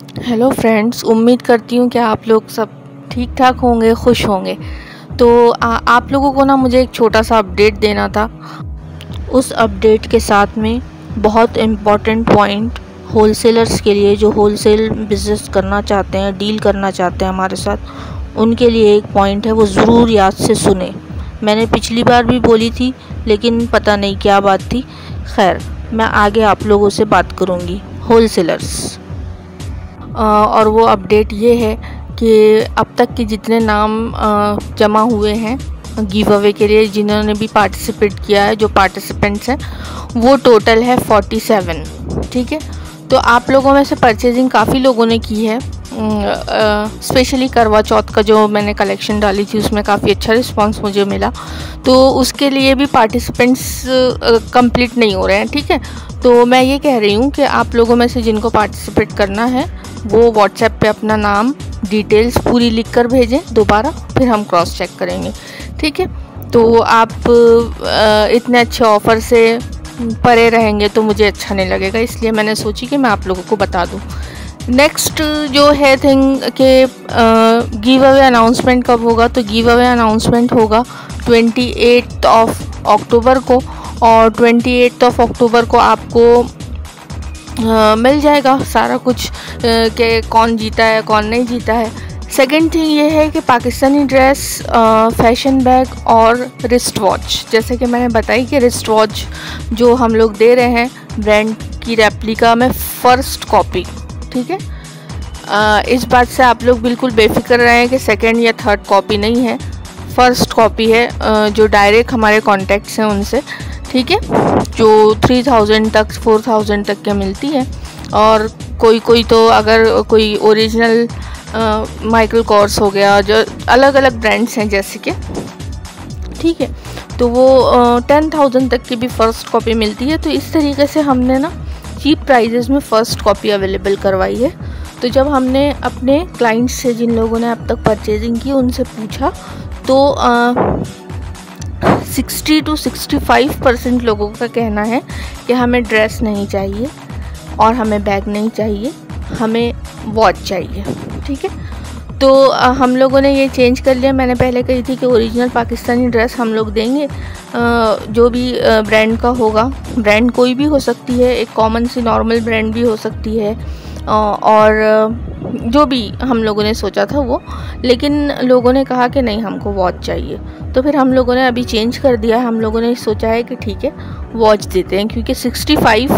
Hello friends, उम्मीद करती हूँ कि आप लोग सब ठीक ठाक होंगे, खुश होंगे। तो आप लोगों को ना मुझे एक छोटा सा अपडेट देना था। उस अपडेट के साथ में बहुत इम्पॉर्टेंट पॉइंट होलसेलर्स के लिए, जो होलसेल बिज़नेस करना चाहते हैं, डील करना चाहते हैं हमारे साथ, उनके लिए एक पॉइंट है, वो ज़रूर याद से सुने। मैंने पिछली बार भी बोली थी लेकिन पता नहीं क्या बात थी। खैर, मैं आगे आप लोगों से बात करूँगी होलसेलर्स। और वो अपडेट ये है कि अब तक के जितने नाम जमा हुए हैं गिव अवे के लिए, जिन्होंने भी पार्टिसिपेट किया है, जो पार्टिसिपेंट्स हैं, वो टोटल है 47। ठीक है, तो आप लोगों में से परचेजिंग काफ़ी लोगों ने की है। स्पेशली करवा चौथ का जो मैंने कलेक्शन डाली थी उसमें काफ़ी अच्छा रिस्पांस मुझे मिला, तो उसके लिए भी पार्टिसिपेंट्स कंप्लीट नहीं हो रहे हैं। ठीक है, तो मैं ये कह रही हूँ कि आप लोगों में से जिनको पार्टिसिपेट करना है वो व्हाट्सएप पे अपना नाम, डिटेल्स पूरी लिख कर भेजें दोबारा, फिर हम क्रॉस चेक करेंगे। ठीक है, तो आप इतने अच्छे ऑफ़र से परे रहेंगे तो मुझे अच्छा नहीं लगेगा, इसलिए मैंने सोची कि मैं आप लोगों को बता दूं। नेक्स्ट जो है थिंग कि गिव अवे अनाउंसमेंट कब होगा, तो गिव अवे अनाउंसमेंट होगा 28 अक्टूबर को, और 28 अक्टूबर को आपको मिल जाएगा सारा कुछ कि कौन जीता है कौन नहीं जीता है। सेकेंड थिंग ये है कि पाकिस्तानी ड्रेस, फैशन बैग और रिस्ट वॉच, जैसे कि मैंने बताई कि रिस्ट वॉच जो हम लोग दे रहे हैं ब्रांड की रेप्लिका में फ़र्स्ट कॉपी। ठीक है, इस बात से आप लोग बिल्कुल बेफिक्र रहें कि सेकंड या थर्ड कॉपी नहीं है, फ़र्स्ट कॉपी है, जो डायरेक्ट हमारे कॉन्टैक्ट्स हैं उनसे। ठीक है, जो 3000 तक 4000 तक के मिलती है, और कोई तो अगर कोई ओरिजिनल माइकल कोर्स हो गया, जो अलग अलग ब्रांड्स हैं जैसे कि, ठीक है, तो वो 10,000 तक की भी फ़र्स्ट कॉपी मिलती है। तो इस तरीके से हमने ना चीप प्राइजेस में फ़र्स्ट कॉपी अवेलेबल करवाई है। तो जब हमने अपने क्लाइंट्स से, जिन लोगों ने अब तक परचेजिंग की, उनसे पूछा तो 60 to 65% लोगों का कहना है कि हमें ड्रेस नहीं चाहिए और हमें बैग नहीं चाहिए, हमें वॉच चाहिए। ठीक है, तो हम लोगों ने ये चेंज कर लिया। मैंने पहले कही थी कि ओरिजिनल पाकिस्तानी ड्रेस हम लोग देंगे, जो भी ब्रांड का होगा, ब्रांड कोई भी हो सकती है, एक कॉमन सी नॉर्मल ब्रांड भी हो सकती है, और जो भी हम लोगों ने सोचा था वो, लेकिन लोगों ने कहा कि नहीं, हमको वॉच चाहिए। तो फिर हम लोगों ने अभी चेंज कर दिया है। हम लोगों ने सोचा है कि ठीक है, वॉच देते हैं, क्योंकि 65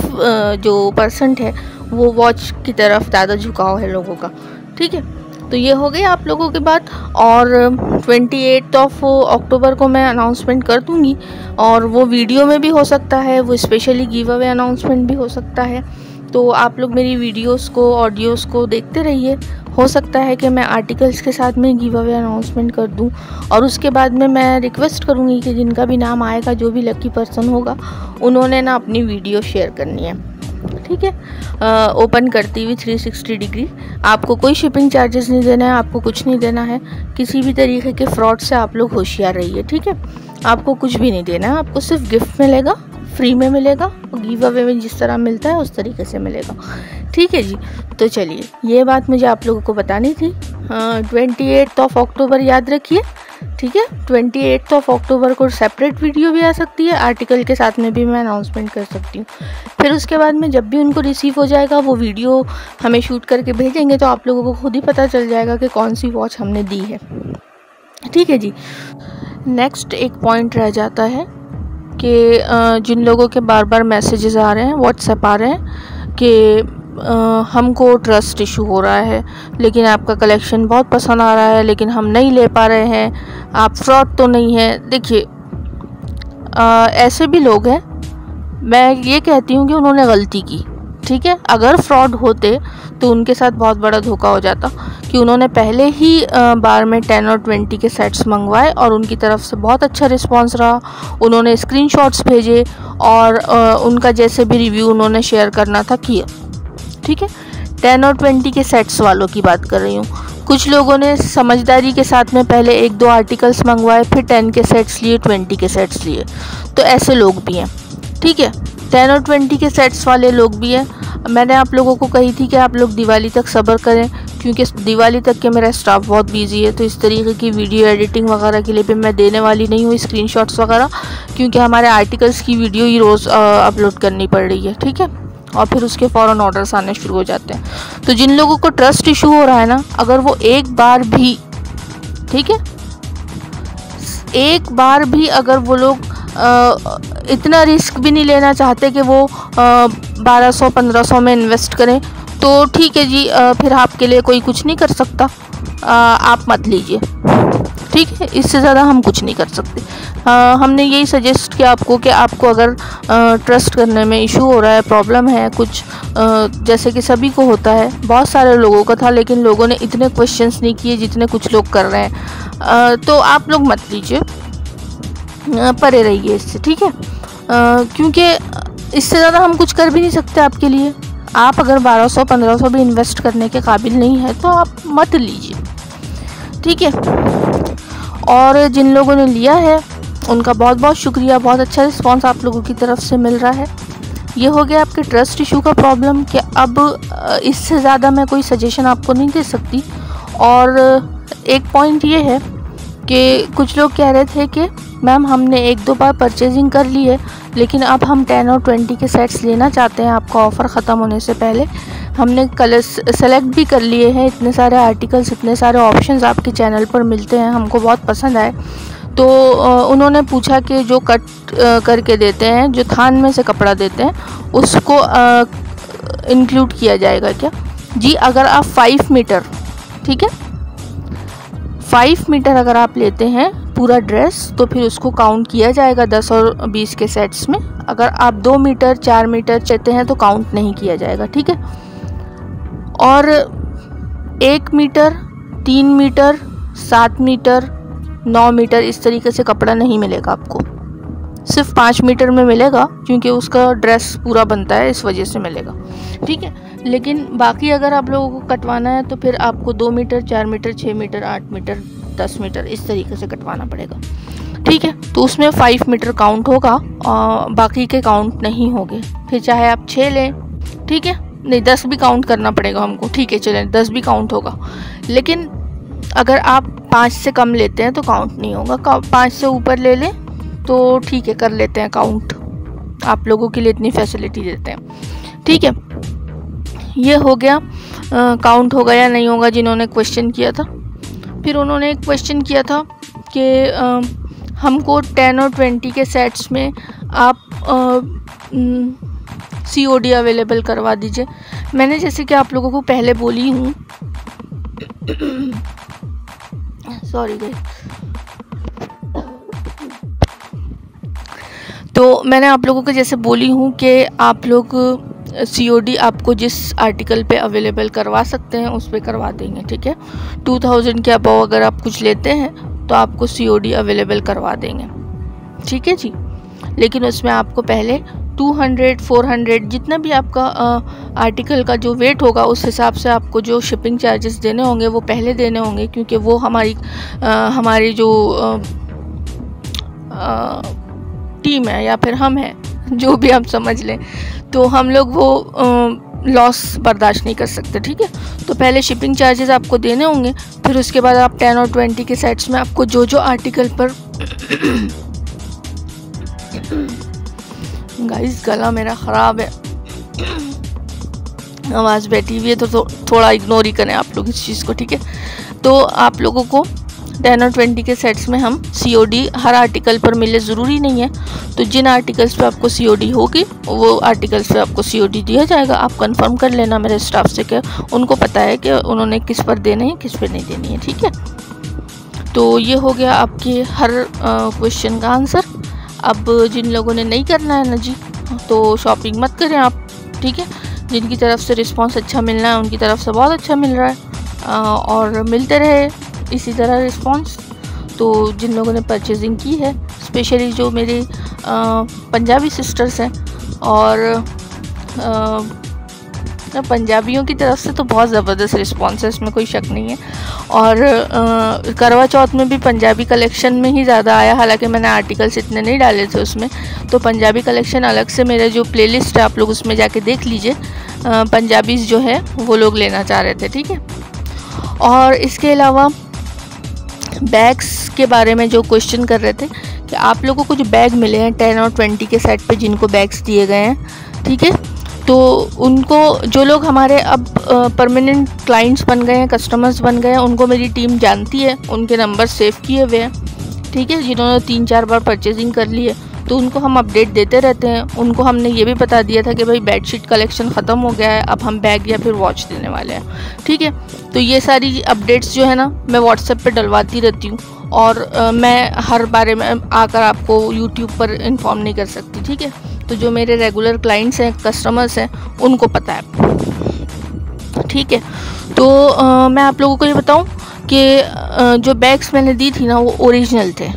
जो % है वो वॉच की तरफ ज़्यादा झुकाव है लोगों का। ठीक है, तो ये हो गई आप लोगों की बात। और 28 अक्टूबर को मैं अनाउंसमेंट कर दूंगी, और वो वीडियो में भी हो सकता है, वो स्पेशली गिव अवे अनाउंसमेंट भी हो सकता है। तो आप लोग मेरी वीडियोस को, ऑडियोज़ को देखते रहिए। हो सकता है कि मैं आर्टिकल्स के साथ में गिव अवे अनाउंसमेंट कर दूं, और उसके बाद में मैं रिक्वेस्ट करूंगी कि जिनका भी नाम आएगा, जो भी लकी पर्सन होगा, उन्होंने ना अपनी वीडियो शेयर करनी है। ठीक है, ओपन करती हुई 360 डिग्री। आपको कोई शिपिंग चार्जेस नहीं देना है, आपको कुछ नहीं देना है। किसी भी तरीके के फ्रॉड से आप लोग होशियार रहिए। ठीक है, आपको कुछ भी नहीं देना है, आपको सिर्फ गिफ्ट मिलेगा, फ्री में मिलेगा, गिव अवे में जिस तरह मिलता है उस तरीके से मिलेगा। ठीक है जी, तो चलिए, ये बात मुझे आप लोगों को बतानी थी। 28 अक्टूबर याद रखिए। ठीक है, 28 अक्टूबर को सेपरेट वीडियो भी आ सकती है, आर्टिकल के साथ में भी मैं अनाउंसमेंट कर सकती हूँ। फिर उसके बाद में जब भी उनको रिसीव हो जाएगा, वो वीडियो हमें शूट करके भेजेंगे, तो आप लोगों को खुद ही पता चल जाएगा कि कौन सी वॉच हमने दी है। ठीक है जी, नेक्स्ट एक पॉइंट रह जाता है कि जिन लोगों के बार बार मैसेजेस आ रहे हैं, व्हाट्सएप आ रहे हैं कि हमको ट्रस्ट इशू हो रहा है, लेकिन आपका कलेक्शन बहुत पसंद आ रहा है, लेकिन हम नहीं ले पा रहे हैं, आप फ्रॉड तो नहीं है। देखिए, ऐसे भी लोग हैं, मैं ये कहती हूँ कि उन्होंने गलती की। ठीक है, अगर फ्रॉड होते तो उनके साथ बहुत बड़ा धोखा हो जाता, कि उन्होंने पहले ही बार में 10 और 20 के सेट्स मंगवाए और उनकी तरफ से बहुत अच्छा रिस्पांस रहा। उन्होंने स्क्रीनशॉट्स भेजे और उनका जैसे भी रिव्यू उन्होंने शेयर करना था किया। ठीक है, 10 और 20 के सेट्स वालों की बात कर रही हूँ। कुछ लोगों ने समझदारी के साथ में पहले 1-2 आर्टिकल्स मंगवाए, फिर 10 के सेट्स लिए, 20 के सेट्स लिए, तो ऐसे लोग भी हैं। ठीक है, 10 और 20 के सेट्स वाले लोग भी हैं। मैंने आप लोगों को कही थी कि आप लोग दिवाली तक सब्र करें, क्योंकि दिवाली तक के मेरा स्टाफ बहुत बिजी है, तो इस तरीके की वीडियो एडिटिंग वगैरह के लिए भी मैं देने वाली नहीं हूँ स्क्रीनशॉट्स वगैरह, क्योंकि हमारे आर्टिकल्स की वीडियो ही रोज़ अपलोड करनी पड़ रही है, ठीक है। और फिर उसके फ़ौरन ऑर्डर्स आने शुरू हो जाते हैं। तो जिन लोगों को ट्रस्ट इशू हो रहा है ना, अगर वो एक बार भी, ठीक है, एक बार भी अगर वो लोग इतना रिस्क भी नहीं लेना चाहते कि वो 1200-1500 में इन्वेस्ट करें, तो ठीक है जी, फिर आपके लिए कोई कुछ नहीं कर सकता, आप मत लीजिए, ठीक है। इससे ज़्यादा हम कुछ नहीं कर सकते। हमने यही सजेस्ट किया आपको कि आपको अगर ट्रस्ट करने में इशू हो रहा है, प्रॉब्लम है कुछ, जैसे कि सभी को होता है, बहुत सारे लोगों का था, लेकिन लोगों ने इतने क्वेश्चंस नहीं किए जितने कुछ लोग कर रहे हैं, तो आप लोग मत लीजिए, परे रहिए इससे, ठीक है। क्योंकि इससे ज़्यादा हम कुछ कर भी नहीं सकते आपके लिए। आप अगर 1200-1500 भी इन्वेस्ट करने के काबिल नहीं है तो आप मत लीजिए, ठीक है। और जिन लोगों ने लिया है उनका बहुत बहुत शुक्रिया, बहुत अच्छा रिस्पांस आप लोगों की तरफ से मिल रहा है। ये हो गया आपके ट्रस्ट इशू का प्रॉब्लम, कि अब इससे ज़्यादा मैं कोई सजेशन आपको नहीं दे सकती। और एक पॉइंट ये है कि कुछ लोग कह रहे थे कि मैम हमने 1-2 बार परचेजिंग कर ली है, लेकिन अब हम 10 और 20 के सेट्स लेना चाहते हैं आपका ऑफ़र ख़त्म होने से पहले। हमने कलर्स सेलेक्ट भी कर लिए हैं, इतने सारे आर्टिकल्स, इतने सारे ऑप्शंस आपके चैनल पर मिलते हैं, हमको बहुत पसंद आए। तो उन्होंने पूछा कि जो कट करके देते हैं, जो थान में से कपड़ा देते हैं, उसको इंक्लूड किया जाएगा क्या? जी, अगर आप 5 मीटर, ठीक है, 5 मीटर अगर आप लेते हैं पूरा ड्रेस, तो फिर उसको काउंट किया जाएगा 10 और 20 के सेट्स में। अगर आप 2 मीटर 4 मीटर लेते हैं तो काउंट नहीं किया जाएगा, ठीक है। और 1 मीटर 3 मीटर 7 मीटर 9 मीटर इस तरीके से कपड़ा नहीं मिलेगा आपको, सिर्फ 5 मीटर में मिलेगा, क्योंकि उसका ड्रेस पूरा बनता है, इस वजह से मिलेगा, ठीक है। लेकिन बाकी अगर आप लोगों को कटवाना है तो फिर आपको 2 metre 4 metre 6 metre 8 metre 10 metre इस तरीके से कटवाना पड़ेगा, ठीक है। तो उसमें 5 मीटर काउंट होगा और बाकी के काउंट नहीं होंगे। फिर चाहे आप 6 लें, ठीक है, नहीं 10 भी काउंट करना पड़ेगा हमको, ठीक है, चलें 10 भी काउंट होगा। लेकिन अगर आप 5 से कम लेते हैं तो काउंट नहीं होगा, 5 से ऊपर ले लें तो ठीक है, कर लेते हैं काउंट, आप लोगों के लिए इतनी फैसिलिटी देते हैं, ठीक है। ये हो गया काउंट होगा या नहीं होगा जिन्होंने क्वेश्चन किया था। फिर उन्होंने एक क्वेश्चन किया था कि हमको 10 और 20 के सेट्स में आप COD अवेलेबल करवा दीजिए। मैंने जैसे कि आप लोगों को पहले बोली हूँ सॉरी गाइस, तो मैंने आप लोगों को जैसे बोली हूँ कि आप लोग COD आपको जिस आर्टिकल पे अवेलेबल करवा सकते हैं उस पे करवा देंगे, ठीक है। 2000 के अबव अगर आप कुछ लेते हैं तो आपको COD अवेलेबल करवा देंगे, ठीक है जी। लेकिन उसमें आपको पहले 200-400 जितना भी आपका आर्टिकल का जो वेट होगा उस हिसाब से आपको जो शिपिंग चार्जेस देने होंगे वो पहले देने होंगे, क्योंकि वो हमारी जो टीम है या फिर हम हैं, जो भी आप समझ लें, तो हम लोग वो लॉस बर्दाश्त नहीं कर सकते, ठीक है। तो पहले शिपिंग चार्जेस आपको देने होंगे, फिर उसके बाद आप 10 और 20 के सेट्स में आपको जो जो आर्टिकल पर गाइस गला मेरा ख़राब है, आवाज़ बैठी हुई है, तो थोड़ा इग्नोर ही करें आप लोग इस चीज़ को, ठीक है। तो आप लोगों को 10 और 20 के सेट्स में हम COD हर आर्टिकल पर मिले ज़रूरी नहीं है, तो जिन आर्टिकल्स पे आपको COD होगी वो आर्टिकल्स पे आपको COD दिया जाएगा। आप कंफर्म कर लेना मेरे स्टाफ से कि उनको पता है कि उन्होंने किस पर देने हैं किस पर नहीं देनी है, ठीक है। तो ये हो गया आपके हर क्वेश्चन का आंसर। अब जिन लोगों ने नहीं करना है ना जी, तो शॉपिंग मत करें आप, ठीक है। जिनकी तरफ से रिस्पांस अच्छा मिलना है उनकी तरफ से बहुत अच्छा मिल रहा है, और मिलते रहे इसी तरह रिस्पांस। तो जिन लोगों ने परचेजिंग की है, स्पेशली जो मेरे पंजाबी सिस्टर्स हैं, और पंजाबियों की तरफ से तो बहुत ज़बरदस्त रिस्पांस है, इसमें कोई शक नहीं है। और करवा चौथ में भी पंजाबी कलेक्शन में ही ज़्यादा आया, हालांकि मैंने आर्टिकल्स इतने नहीं डाले थे उसमें, तो पंजाबी कलेक्शन अलग से मेरा जो प्लेलिस्ट है आप लोग उसमें जाके देख लीजिए, पंजाबीज जो है वो लोग लेना चाह रहे थे, ठीक है। और इसके अलावा बैग्स के बारे में जो क्वेश्चन कर रहे थे कि आप लोगों को जो बैग मिले हैं 10 और 20 के सेट पे जिनको बैग्स दिए गए हैं, ठीक है, तो उनको जो लोग हमारे अब परमानेंट क्लाइंट्स बन गए हैं, कस्टमर्स बन गए हैं, उनको मेरी टीम जानती है, उनके नंबर सेव किए हुए हैं, ठीक है। जिन्होंने 3-4 बार परचेजिंग कर ली है तो उनको हम अपडेट देते रहते हैं। उनको हमने ये भी बता दिया था कि भाई बेडशीट कलेक्शन ख़त्म हो गया है, अब हम बैग या फिर वॉच देने वाले हैं, ठीक है। तो ये सारी अपडेट्स जो है ना मैं व्हाट्सएप पे डलवाती रहती हूँ और मैं हर बारे में आकर आपको यूट्यूब पर इन्फॉर्म नहीं कर सकती, ठीक है। तो जो मेरे रेगुलर क्लाइंट्स हैं, कस्टमर्स हैं, उनको पता है, ठीक है। तो मैं आप लोगों को ये बताऊं कि जो बैग्स मैंने दी थी ना वो ओरिजिनल थे,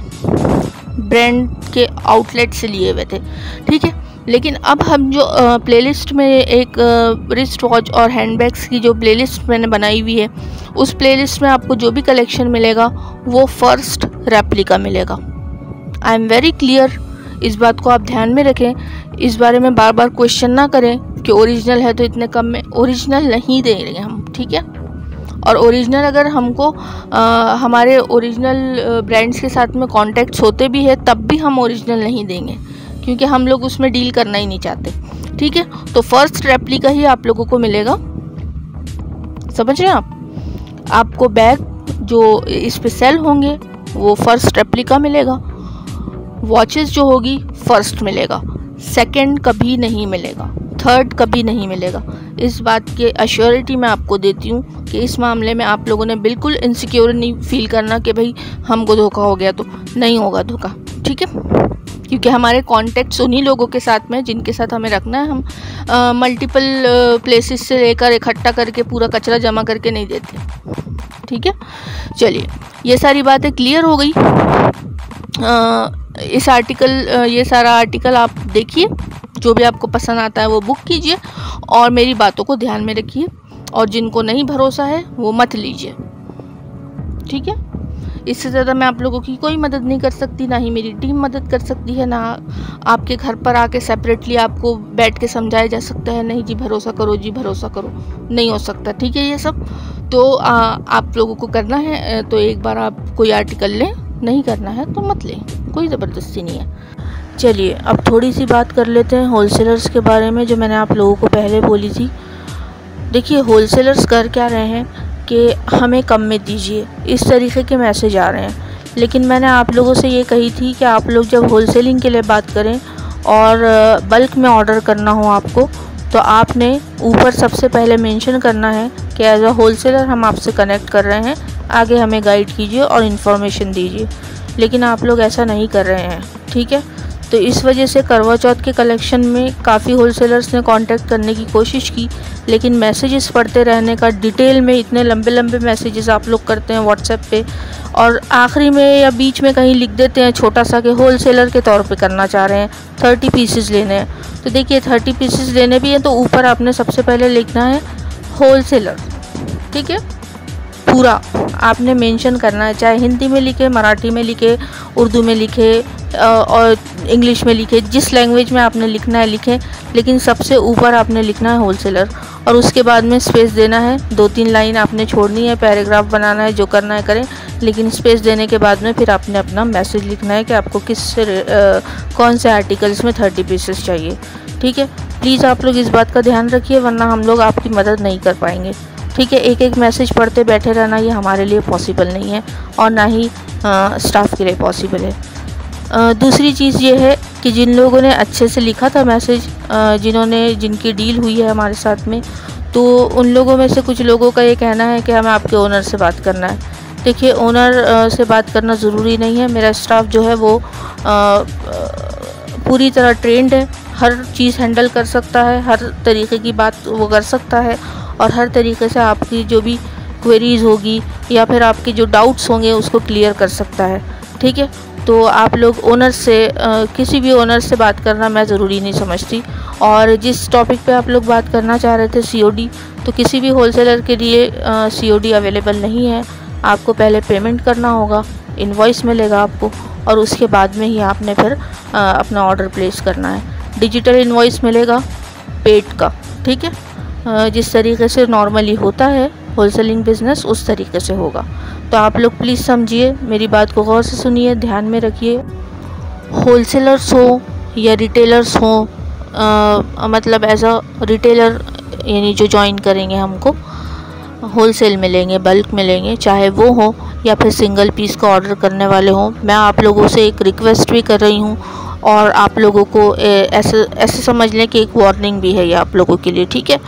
ब्रांड के आउटलेट से लिए हुए थे, ठीक है। लेकिन अब हम जो प्लेलिस्ट में एक रिस्ट वॉच और हैंडबैग्स की जो प्लेलिस्ट मैंने बनाई हुई है, उस प्लेलिस्ट में आपको जो भी कलेक्शन मिलेगा वो फर्स्ट रेप्लिका मिलेगा। आई एम वेरी क्लियर, इस बात को आप ध्यान में रखें, इस बारे में बार बार क्वेश्चन ना करें कि ओरिजिनल है तो इतने कम में। ओरिजिनल नहीं देंगे हम, ठीक है। और ओरिजिनल अगर हमको हमारे ओरिजिनल ब्रांड्स के साथ में कॉन्टैक्ट्स होते भी है तब भी हम ओरिजिनल नहीं देंगे, क्योंकि हम लोग उसमें डील करना ही नहीं चाहते, ठीक है। तो फर्स्ट रेप्लिका ही आप लोगों को मिलेगा, समझ रहे हैं आप। आपको बैग जो इस पे सेल होंगे वो फर्स्ट रेप्लिका मिलेगा, वॉचेस जो होगी फर्स्ट मिलेगा, सेकंड कभी नहीं मिलेगा, थर्ड कभी नहीं मिलेगा। इस बात के अश्योरिटी मैं आपको देती हूँ कि इस मामले में आप लोगों ने बिल्कुल इनसिक्योर नहीं फील करना कि भाई हमको धोखा हो गया, तो नहीं होगा धोखा, ठीक है। क्योंकि हमारे कॉन्टैक्ट्स उन्हीं लोगों के साथ में जिनके साथ हमें रखना है। हम मल्टीपल प्लेसेस से लेकर इकट्ठा करके पूरा कचरा जमा करके नहीं देते, ठीक है। चलिए, ये सारी बातें क्लियर हो गई। इस आर्टिकल ये सारा आर्टिकल आप देखिए, जो भी आपको पसंद आता है वो बुक कीजिए और मेरी बातों को ध्यान में रखिए, और जिनको नहीं भरोसा है वो मत लीजिए, ठीक है। इससे ज़्यादा मैं आप लोगों की कोई मदद नहीं कर सकती, ना ही मेरी टीम मदद कर सकती है, ना आपके घर पर आके सेपरेटली आपको बैठ के समझाया जा सकता है नहीं जी भरोसा करो, जी भरोसा करो, नहीं हो सकता, ठीक है। ये सब तो आप लोगों को करना है तो एक बार आप कोई आर्टिकल लें, नहीं करना है तो मत लें, कोई ज़बरदस्ती नहीं है। चलिए अब थोड़ी सी बात कर लेते हैं होलसेलर्स के बारे में, जो मैंने आप लोगों को पहले बोली थी। देखिए, होलसेलर्स कर क्या रहे हैं कि हमें कम में दीजिए, इस तरीके के मैसेज आ रहे हैं। लेकिन मैंने आप लोगों से ये कही थी कि आप लोग जब होलसेलिंग के लिए बात करें और बल्क में ऑर्डर करना हो आपको, तो आपने ऊपर सबसे पहले मेंशन करना है कि एज अ होलसेलर हम आपसे कनेक्ट कर रहे हैं, आगे हमें गाइड कीजिए और इन्फॉर्मेशन दीजिए। लेकिन आप लोग ऐसा नहीं कर रहे हैं, ठीक है। तो इस वजह से करवा चौथ के कलेक्शन में काफ़ी होलसेलर्स ने कांटेक्ट करने की कोशिश की, लेकिन मैसेजेस पढ़ते रहने का, डिटेल में इतने लंबे लंबे मैसेजेस आप लोग करते हैं व्हाट्सएप पे, और आखिरी में या बीच में कहीं लिख देते हैं छोटा सा कि होलसेलर के तौर पे करना चाह रहे हैं, 30 पीसेस लेने हैं। तो देखिए 30 पीसेस लेने भी हैं तो ऊपर आपने सबसे पहले लिखना है होलसेलर, ठीक है। पूरा आपने मेंशन करना है, चाहे हिंदी में लिखे, मराठी में लिखे, उर्दू में लिखे और इंग्लिश में लिखे, जिस लैंग्वेज में आपने लिखना है लिखें, लेकिन सबसे ऊपर आपने लिखना है होलसेलर। और उसके बाद में स्पेस देना है, 2-3 लाइन आपने छोड़नी है, पैराग्राफ बनाना है, जो करना है करें, लेकिन स्पेस देने के बाद में फिर आपने अपना मैसेज लिखना है कि आपको कौन से आर्टिकल्स में 30 पीसेस चाहिए, ठीक है। प्लीज़ आप लोग इस बात का ध्यान रखिए, वरना हम लोग आपकी मदद नहीं कर पाएंगे, ठीक है। एक एक मैसेज पढ़ते बैठे रहना ये हमारे लिए पॉसिबल नहीं है, और ना ही स्टाफ के लिए पॉसिबल है। दूसरी चीज़ ये है कि जिन लोगों ने अच्छे से लिखा था मैसेज, जिनकी डील हुई है हमारे साथ में, तो उन लोगों में से कुछ लोगों का ये कहना है कि हमें आपके ओनर से बात करना है। देखिए, ओनर से बात करना ज़रूरी नहीं है। मेरा स्टाफ जो है वो पूरी तरह ट्रेंड है, हर चीज़ हैंडल कर सकता है, हर तरीके की बात वो कर सकता है, और हर तरीके से आपकी जो भी क्वेरीज़ होगी या फिर आपके जो डाउट्स होंगे उसको क्लियर कर सकता है, ठीक है। तो आप लोग ओनर से किसी भी ओनर से बात करना मैं ज़रूरी नहीं समझती। और जिस टॉपिक पे आप लोग बात करना चाह रहे थे COD, तो किसी भी होलसेलर के लिए COD अवेलेबल नहीं है। आपको पहले पेमेंट करना होगा, इनवॉइस मिलेगा आपको, और उसके बाद में ही आपने फिर अपना ऑर्डर प्लेस करना है। डिजिटल इनवॉइस मिलेगा पेड का, ठीक है। जिस तरीके से नॉर्मली होता है होलसेलिंग बिज़नेस, उस तरीके से होगा। तो आप लोग प्लीज़ समझिए, मेरी बात को गौर से सुनिए, ध्यान में रखिए। होलसेलर्स हो या रिटेलर्स हो, मतलब एज अ रिटेलर यानी जो ज्वाइन करेंगे हमको, होलसेल में लेंगे, बल्क में लेंगे, चाहे वो हो या फिर सिंगल पीस का ऑर्डर करने वाले हों, मैं आप लोगों से एक रिक्वेस्ट भी कर रही हूँ और आप लोगों को ऐसे समझ लें कि एक वार्निंग भी है ये आप लोगों के लिए, ठीक है।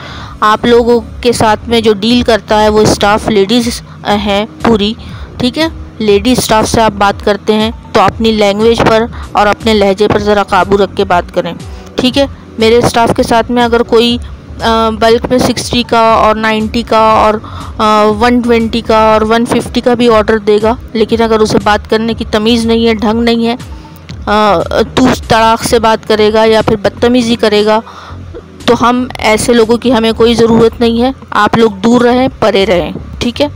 आप लोगों के साथ में जो डील करता है वो स्टाफ लेडीज़ हैं पूरी, ठीक है। लेडीज़ स्टाफ से आप बात करते हैं तो अपनी लैंग्वेज पर और अपने लहजे पर ज़रा काबू रख के बात करें, ठीक है। मेरे स्टाफ के साथ में अगर कोई बल्क में 60 का और 90 का और 120 का और 150 का भी ऑर्डर देगा, लेकिन अगर उसे बात करने की तमीज़ नहीं है, ढंग नहीं है, तू तड़ाक से बात करेगा या फिर बदतमीज़ी करेगा, तो हम ऐसे लोगों की हमें कोई ज़रूरत नहीं है। आप लोग दूर रहें, परे रहें, ठीक है।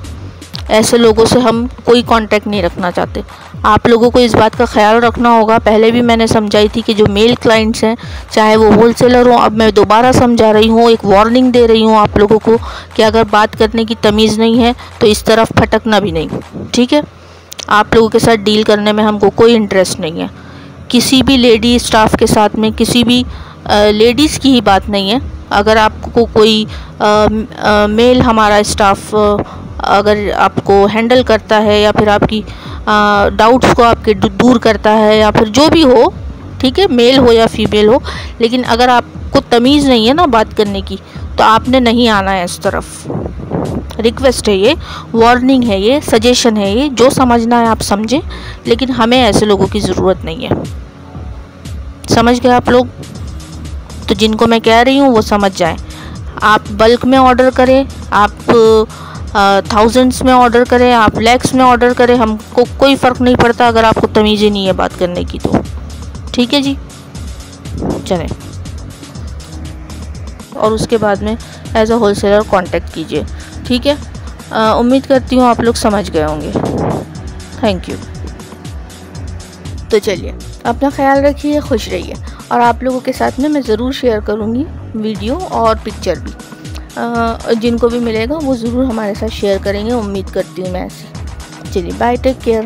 ऐसे लोगों से हम कोई कांटेक्ट नहीं रखना चाहते। आप लोगों को इस बात का ख्याल रखना होगा। पहले भी मैंने समझाई थी कि जो मेल क्लाइंट्स हैं, चाहे वो होलसेलर हो, अब मैं दोबारा समझा रही हूँ, एक वार्निंग दे रही हूँ आप लोगों को कि अगर बात करने की तमीज़ नहीं है तो इस तरफ फटकना भी नहीं, ठीक है। आप लोगों के साथ डील करने में हमको कोई इंटरेस्ट नहीं है। किसी भी लेडी स्टाफ के साथ में, किसी भी लेडीज़ की ही बात नहीं है। अगर आपको कोई मेल हमारा स्टाफ अगर आपको हैंडल करता है या फिर आपकी डाउट्स को आपके दूर करता है या फिर जो भी हो, ठीक है, मेल हो या फीमेल हो, लेकिन अगर आपको तमीज़ नहीं है ना बात करने की, तो आपने नहीं आना है इस तरफ। रिक्वेस्ट है ये, वार्निंग है ये, सजेशन है ये, जो समझना है आप समझें, लेकिन हमें ऐसे लोगों की ज़रूरत नहीं है। समझ गए आप लोग? तो जिनको मैं कह रही हूँ वो समझ जाएं। आप बल्क में ऑर्डर करें, आप थाउजेंड्स में ऑर्डर करें, आप लैक्स में ऑर्डर करें, हमको कोई फ़र्क नहीं पड़ता अगर आपको तमीज़ ही नहीं है बात करने की तो, ठीक है जी। चलें, और उसके बाद में एज अ होलसेलर कांटेक्ट कीजिए, ठीक है। उम्मीद करती हूँ आप लोग समझ गए होंगे। Thank you. तो चलिए, अपना ख्याल रखिए, खुश रहिए, और आप लोगों के साथ में मैं ज़रूर शेयर करूँगी वीडियो और पिक्चर भी। जिनको भी मिलेगा वो ज़रूर हमारे साथ शेयर करेंगे, उम्मीद करती हूँ मैं ऐसी। चलिए, बाय, टेक केयर।